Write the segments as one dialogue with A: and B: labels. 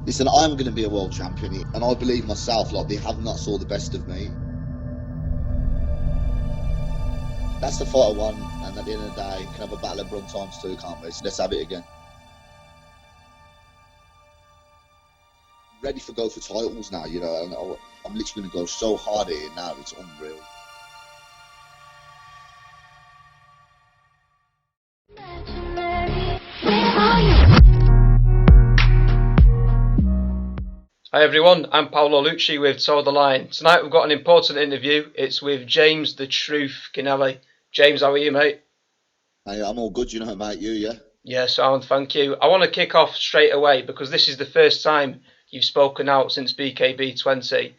A: Listen, I'm going to be a world champion, and I believe myself. Like, they have not saw the best of me. That's the fight I won, and at the end of the day, can have a battle of Brum times two, can't we? So let's have it again. Ready for go for titles now, you know, and I'm literally going to go so hard here now, it's unreal.
B: Hi everyone, I'm Paolo Lucci with Toe the Line. Tonight we've got an important interview. It's with James the Truth Connelly. James, how are you, mate?
A: Hey, I'm all good, you know, mate. You, yeah?
B: Yeah, sound, thank you. I want to kick off straight away because this is the first time you've spoken out since BKB20.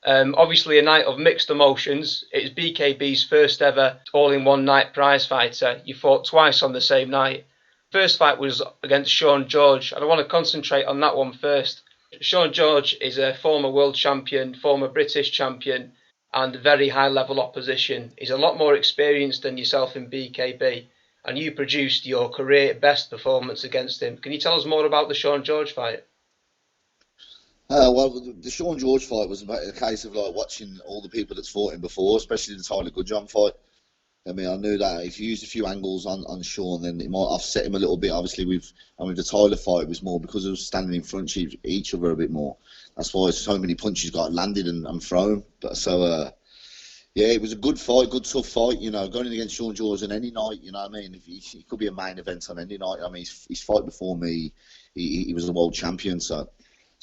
B: Obviously a night of mixed emotions. It's BKB's first ever all-in-one night prize fighter. You fought twice on the same night. First fight was against Sean George, and I want to concentrate on that one first. Sean George is a former world champion, former British champion, and very high level opposition. He's a lot more experienced than yourself in BKB, and you produced your career best performance against him. Can you tell us more about the Sean George fight?
A: Well, the Sean George fight was a case of like watching all the people that's fought him before, especially the Tyler Goodjohn fight. I mean, I knew that if you used a few angles on Sean, then it might offset him a little bit. Obviously, with the Tyler fight, it was more because it was standing in front of each other a bit more. That's why so many punches got landed and thrown. But yeah, it was a good fight, good tough fight. You know, going against Sean George on any night. You know what I mean? If he could be a main event on any night. I mean, his fight before me, he was a world champion. So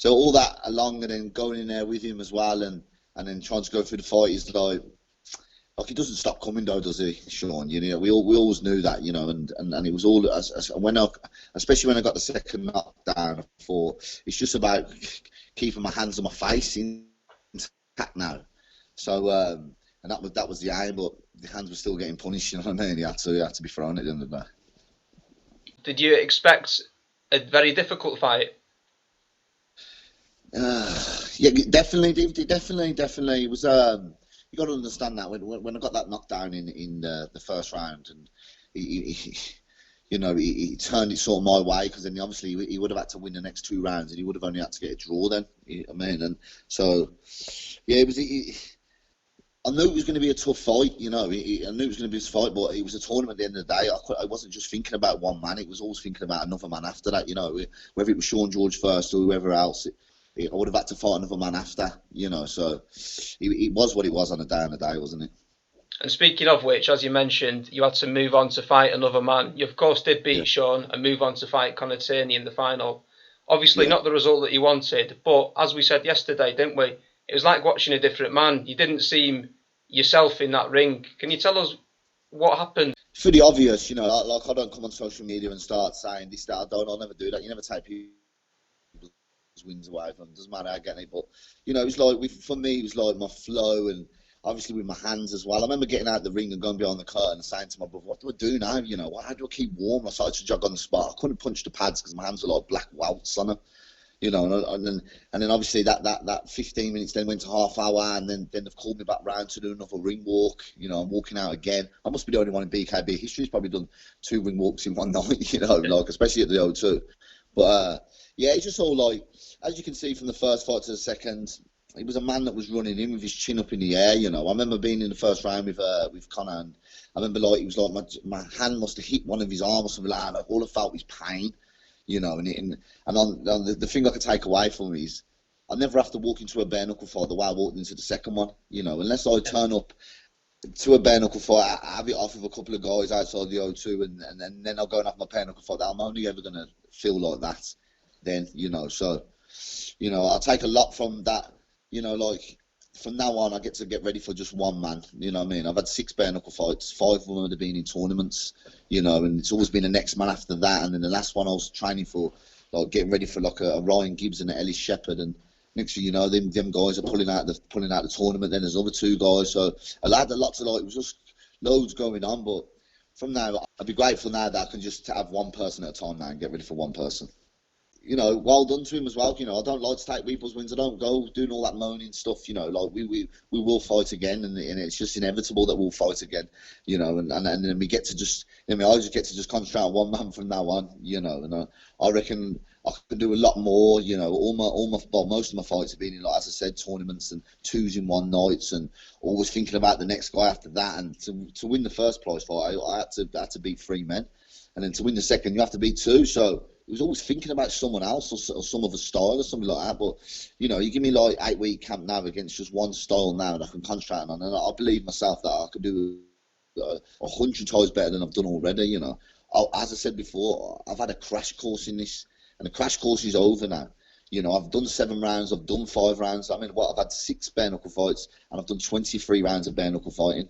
A: all that along, and then going in there with him as well, and then trying to go through the fight is like he doesn't stop coming though, does he, Sean? You know, we always knew that, you know, and it was all especially when I got the second knockdown, I thought it's just about keeping my hands on my face intact now. So and that was the aim, but the hands were still getting punished. You know what I mean? He had to be thrown at the end of the day.
B: Did you expect a very difficult fight?
A: Yeah, definitely. It was. You got to understand that when I got that knockdown in the first round, and he you know, he turned it sort of my way, because then obviously he would have had to win the next two rounds, and he would have only had to get a draw then. I mean, and so yeah, it was. I knew it was going to be a tough fight, you know. I knew it was going to be a fight, but it was a tournament at the end of the day. I wasn't just thinking about one man; it was always thinking about another man after that. You know, whether it was Sean George first or whoever else, I would have had to fight another man after. You know, so it was what it was on the day, wasn't it?
B: And speaking of which, as you mentioned, you had to move on to fight another man. You, of course, did
A: Yeah,
B: beat Sean and move on to fight Tierney in the final. Obviously,
A: yeah.
B: not the result that you wanted, but as we said yesterday, didn't we? It was like watching a different man. You didn't seem yourself in that ring. Can you tell us what happened?
A: It's pretty obvious, you know. Like I don't come on social media and start saying this, that. I don't. I'll never do that. You never take people's wins away from them. Doesn't matter how I get it, but you know, it's like for me, it was like my flow, and obviously with my hands as well. I remember getting out of the ring and going behind the curtain and saying to my brother, "What do I do now? You know, how do I keep warm?" I started to jog on the spot. I couldn't punch the pads because my hands were like black welts on them. You know, and then obviously that 15 minutes then went to half hour, and then they've called me back round to do another ring walk. You know, I'm walking out again. I must be the only one in BKB history who's probably done two ring walks in one night. You know, like especially at the O2. But yeah, it's just all like, as you can see from the first fight to the second, he was a man that was running in with his chin up in the air. You know, I remember being in the first round with Connor, and I remember like it was like my hand must have hit one of his arms or something like that. And all I felt was pain. You know, and on the thing I could take away from me is I never have to walk into a bare knuckle fight the way I walked into the second one. You know, unless I turn up to a bare knuckle fight, I have it off with a couple of guys outside the O2, and then I'll go and have my bare knuckle fight. I'm only ever gonna feel like that then, you know. So, you know, I'll take a lot from that. You know, like from now on, I get to get ready for just one man. You know what I mean? I've had 6 bare knuckle fights. 5 of them have been in tournaments. You know, and it's always been the next man after that. And then the last one I was training for, like getting ready for like a Ryan Gibbs and an Ellis Shepherd. And next thing you know, them guys are pulling out the tournament. Then there's other 2 guys. So I had a lot to like. It was just loads going on. But from now, I'd be grateful now that I can just have one person at a time now and get ready for one person. You know, well done to him as well. You know, I don't like to take people's wins. I don't go doing all that moaning stuff. You know, like we will fight again, and it's just inevitable that we'll fight again. You know, and then we get to just, I mean, I just get to just concentrate on one man from now on. You know, and I reckon I can do a lot more. You know, well, most of my fights have been in, like, as I said, tournaments and 2s-in-1 nights, and always thinking about the next guy after that. And to win the first prize fight, I had to beat 3 men, and then to win the second, you have to beat 2. So it was always thinking about someone else or some other style or something like that. But you know, you give me like 8-week camp now against just one style now, and I can concentrate on, and I believe myself that I could do 100 times better than I've done already. You know, as I said before, I've had a crash course in this, and the crash course is over now. You know, I've done 7 rounds, I've done 5 rounds. I mean, I've had 6 bare knuckle fights, and I've done 23 rounds of bare knuckle fighting,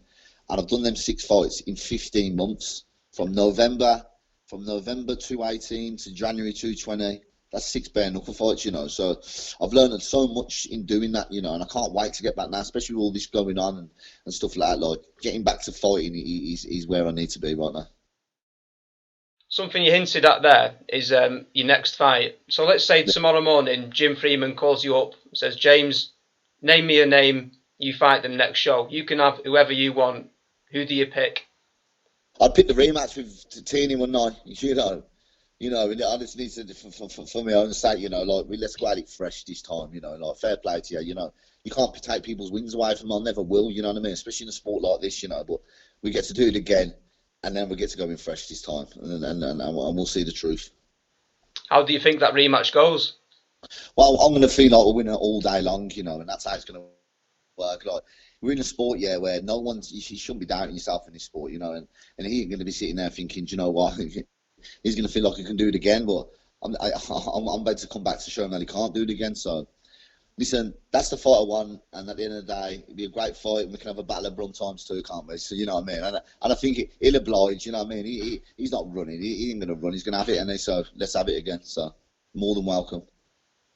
A: and I've done them 6 fights in 15 months, from November 2018 to January 2020. That's 6 bare knuckle fights, you know. So I've learned so much in doing that, you know, and I can't wait to get back now, especially with all this going on and stuff like that. Like, getting back to fighting is where I need to be right now.
B: Something you hinted at there is your next fight. So let's say tomorrow morning, Jim Freeman calls you up, says, James, name me a name, you fight them next show. You can have whoever you want. Who do you pick?
A: I'd pick the rematch with Tierney one night, you know. You know, I just need to, for my own sake, you know, like, let's go at it fresh this time, you know, like, fair play to you, you know. You can't take people's wins away from them, I never will, you know what I mean, especially in a sport like this, you know, but we get to do it again, and then we get to go in fresh this time, and we'll see the truth. How
B: do you think that rematch goes?
A: Well, I'm going to feel like we're winning all day long, you know, and that's how it's going to work. Like, we're in a sport, yeah, where you shouldn't be doubting yourself in this sport, you know, and he ain't going to be sitting there thinking, do you know what, he's going to feel like he can do it again, but I'm about to come back to show him that he can't do it again. So, listen, that's the fight I won, and at the end of the day, it'll be a great fight, and we can have a battle of Brum times 2, can't we? So, you know what I mean? And I think he'll oblige, you know what I mean? He's not running, he ain't going to run, he's going to have it, and so let's have it again. So, more than welcome.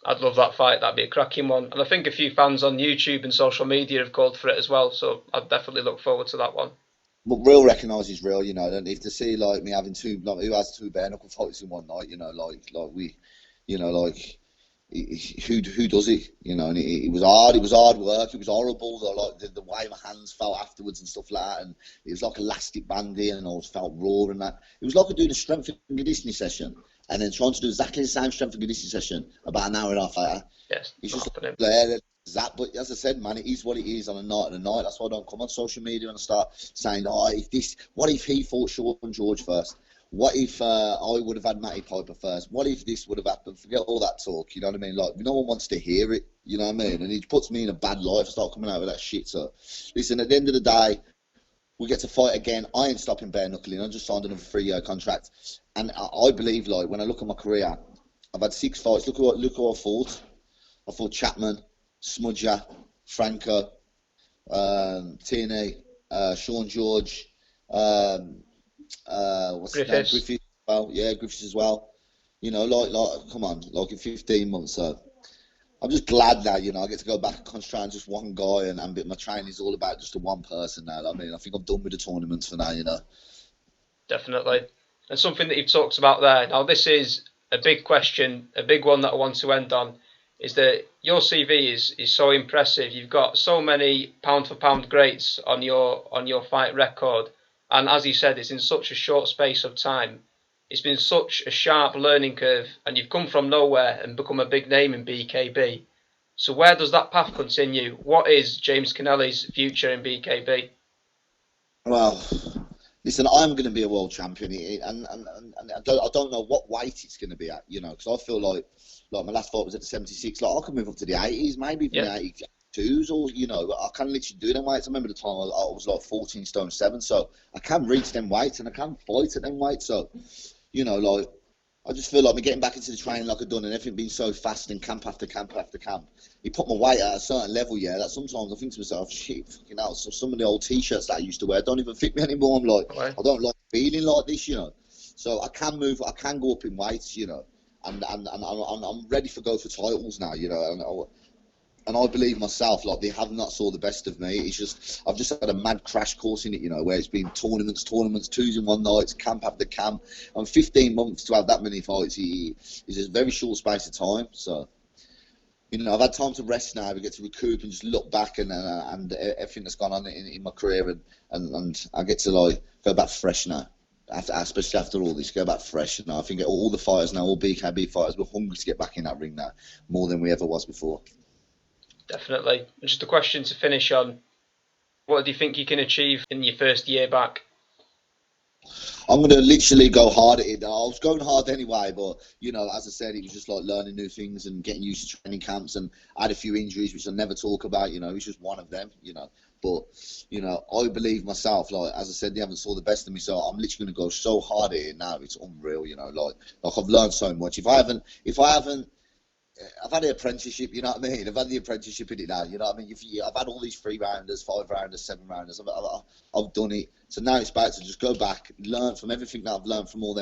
B: I'd love that fight, that'd be a cracking one. And I think a few fans on YouTube and social media have called for it as well, so I'd definitely look forward to that one.
A: But real recognises real, you know. And if to see like me having 2, like, who has 2 bare knuckle fights in one night, you know, like we, you know, like who does it, you know? And it was hard. It was hard work. It was horrible. Like the way my hands felt afterwards and stuff like that. And it was like elastic banding, and I was felt raw and that. It was like doing a strength and conditioning session, and then trying to do exactly the same strength and conditioning session about an hour and a half later.
B: Yes,
A: it's just that, but as I said, man, it is what it is on a night and a night. That's why I don't come on social media and start saying, what if he fought Sean George first? What if I would have had Matty Piper first? What if this would have happened? Forget all that talk, you know what I mean? Like, no one wants to hear it, you know what I mean? And it puts me in a bad light if I start coming out with that shit. So, listen, at the end of the day, we get to fight again. I ain't stopping bare knuckling. I just signed another 3-year contract. And I believe, like, when I look at my career, I've had 6 fights. Look who I fought. I fought Chapman, Smudger, Franco, Tierney, Sean George, what's his name? Griffiths as well. Yeah, Griffiths as well. You know, like, come on, like in 15 months. So I'm just glad that, you know, I get to go back and concentrate on just one guy, and my training is all about just the one person now. I mean, I think I'm done with the tournaments for now, you know.
B: Definitely. And something that you've talked about there. Now, this is a big question, a big one that I want to end on, is that your CV is so impressive. You've got so many pound-for-pound greats on your fight record. And as you said, it's in such a short space of time. It's been such a sharp learning curve, and you've come from nowhere and become a big name in BKB. So where does that path continue? What is James Connelly's future in BKB?
A: Well, listen, I'm going to be a world champion, and I don't know what weight it's going to be at, you know, because I feel like my last fight was at the 76. Like, I could move up to the 80s, maybe even the 82s, or, you know, I can literally do them weights. I remember the time I was like 14 stone 7, so I can reach them weights, and I can fight at them weights. So, you know, like, I just feel like me getting back into the training like I've done, and everything being so fast and camp after camp after camp. He put my weight at a certain level, yeah, that sometimes I think to myself, shit, fucking hell, so some of the old T-shirts that I used to wear don't even fit me anymore. I'm like, I don't like feeling like this, you know. So I can move, I can go up in weights, you know, and I'm ready to go for titles now, you know, and I believe myself, like, they have not saw the best of me. It's just, I've just had a mad crash course in it, you know, where it's been tournaments, 2s-in-1 nights, camp after camp. And 15 months to have that many fights is a very short space of time. So, you know, I've had time to rest now. We get to recoup and just look back and everything that's gone on in my career, and I get to, like, go back fresh now. especially after all this, go back fresh. And I think all the fighters now, all BKB fighters, we're hungry to get back in that ring now, more than we ever was before.
B: Definitely. And just a question to finish on. What do you think you can achieve in your first year back?
A: I'm going to literally go hard at it. I was going hard anyway, but, you know, as I said, it was just like learning new things and getting used to training camps. And I had a few injuries, which I'll never talk about, you know, it's just one of them, you know. But, you know, I believe myself, like, as I said, they haven't saw the best of me, so I'm literally going to go so hard at it now. It's unreal, you know, like I've learned so much. If I haven't, I've had the apprenticeship, you know what I mean? I've had the apprenticeship in it now, you know what I mean? I've had all these 3-rounders, 5-rounders, 7-rounders. I've done it. So now it's about to just go back, learn from everything that I've learned from all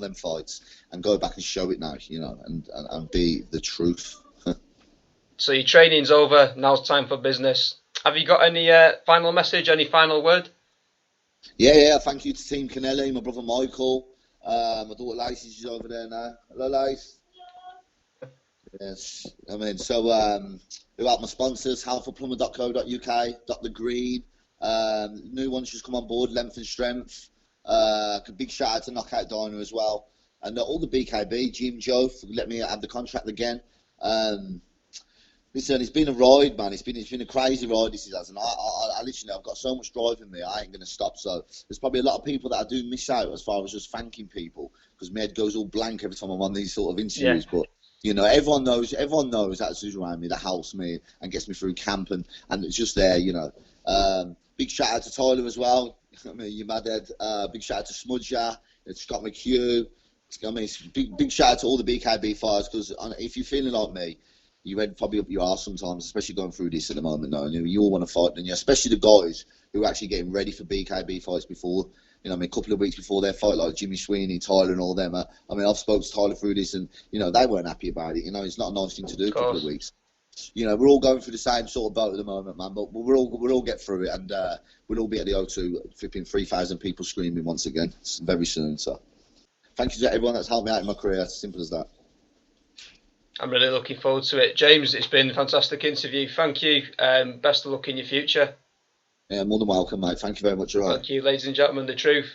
A: them fights, and go back and show it now, you know, and be the truth.
B: So your training's over. Now it's time for business. Have you got any final message? Any final word?
A: Yeah. Thank you to Team Connelly, my brother Michael, my daughter Lacey is over there now. Hello, Lacey. Yes, I mean, so about my sponsors, healthforplumber.co.uk, Dr. Green, new ones just come on board, Length and Strength. Big shout out to Knockout Diner as well, and all the BKB, Jim Joe, for letting me have the contract again. Listen, it's been a ride, man. It's been a crazy ride. This is, and I literally, I've got so much drive in me. I ain't gonna stop. So there's probably a lot of people that I do miss out as far as just thanking people, because my head goes all blank every time I'm on these sort of interviews. Yeah. But you know, everyone knows that's who's around me, that helps me and gets me through camp, and it's just there, you know. Big shout out to Tyler as well. I mean, you mad head. Big shout out to Smudger, Scott McHugh. I mean, big shout out to all the BKB fighters, because if you're feeling like me, you head probably up your arse sometimes, especially going through this at the moment now. You all want to fight, and especially the guys who are actually getting ready for BKB fights before. You know, I mean, a couple of weeks before their fight, like Jimmy Sweeney, Tyler, and all them. I mean, I've spoken to Tyler through this, and you know, they weren't happy about it. You know, it's not a nice thing to do. A couple of weeks. You know, we're all going through the same sort of boat at the moment, man. But we'll all get through it, and we'll all be at the O2, flipping 3,000 people screaming once again very soon. So, thank you to everyone that's helped me out in my career. It's as simple as that.
B: I'm really looking forward to it. James, it's been a fantastic interview. Thank you. Best of luck in your future.
A: Yeah, more than welcome, mate. Thank you very much. All right.
B: Thank you, ladies and gentlemen. The Truth.